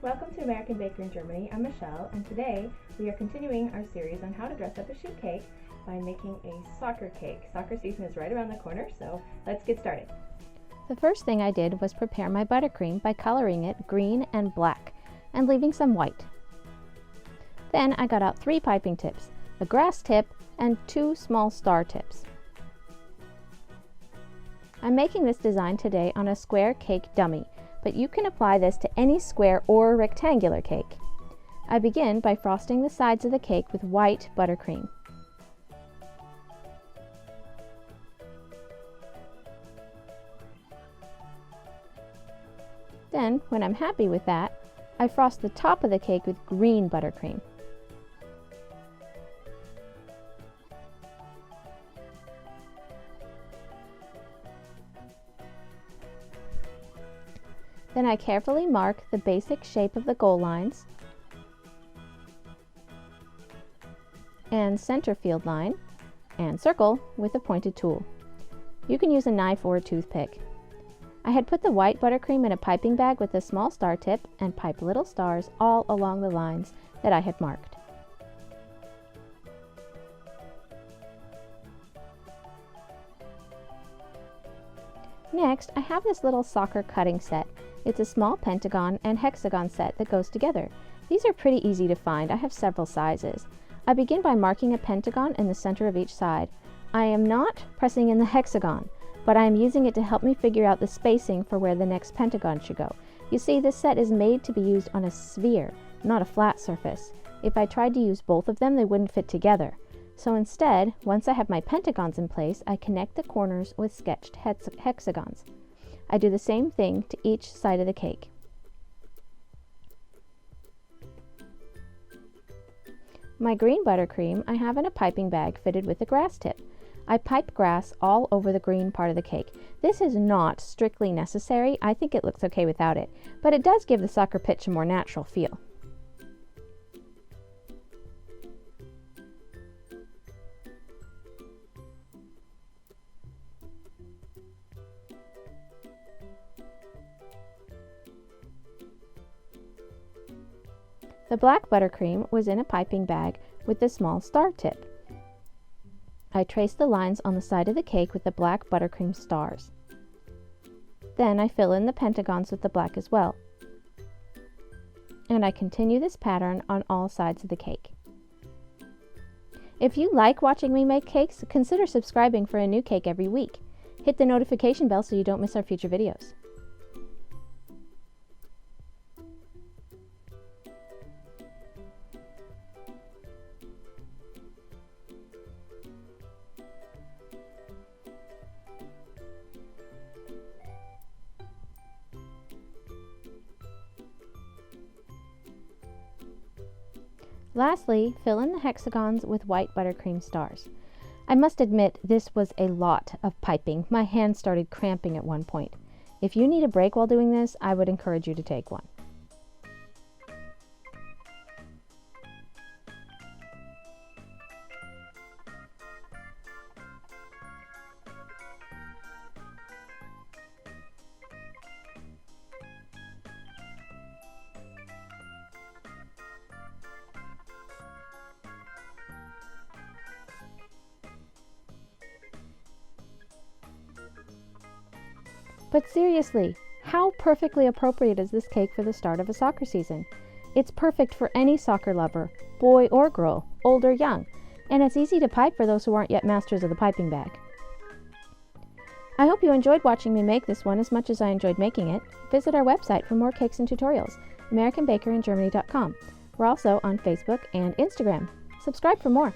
Welcome to American Baker in Germany. I'm Michelle, and today we are continuing our series on how to dress up a sheet cake by making a soccer cake. Soccer season is right around the corner, so let's get started. The first thing I did was prepare my buttercream by coloring it green and black and leaving some white. Then I got out 3 piping tips, a grass tip and 2 small star tips. I'm making this design today on a square cake dummy, but you can apply this to any square or rectangular cake. I begin by frosting the sides of the cake with white buttercream. Then, when I'm happy with that, I frost the top of the cake with green buttercream. Then I carefully mark the basic shape of the goal lines and center field line and circle with a pointed tool. You can use a knife or a toothpick. I had put the white buttercream in a piping bag with a small star tip and pipe little stars all along the lines that I had marked. Next, I have this little soccer cutting set. It's a small pentagon and hexagon set that goes together. These are pretty easy to find. I have several sizes. I begin by marking a pentagon in the center of each side. I am not pressing in the hexagon, but I am using it to help me figure out the spacing for where the next pentagon should go. You see, this set is made to be used on a sphere, not a flat surface. If I tried to use both of them, they wouldn't fit together. So instead, once I have my pentagons in place, I connect the corners with sketched hexagons. I do the same thing to each side of the cake. My green buttercream I have in a piping bag fitted with a grass tip. I pipe grass all over the green part of the cake. This is not strictly necessary. I think it looks okay without it, but it does give the soccer pitch a more natural feel. The black buttercream was in a piping bag with a small star tip. I traced the lines on the side of the cake with the black buttercream stars. Then I fill in the pentagons with the black as well. And I continue this pattern on all sides of the cake. If you like watching me make cakes, consider subscribing for a new cake every week. Hit the notification bell so you don't miss our future videos. Lastly, fill in the hexagons with white buttercream stars. I must admit this was a lot of piping. My hands started cramping at one point. If you need a break while doing this, I would encourage you to take one. But seriously, how perfectly appropriate is this cake for the start of a soccer season? It's perfect for any soccer lover, boy or girl, old or young, and it's easy to pipe for those who aren't yet masters of the piping bag. I hope you enjoyed watching me make this one as much as I enjoyed making it. Visit our website for more cakes and tutorials, AmericanBakerInGermany.com. We're also on Facebook and Instagram. Subscribe for more.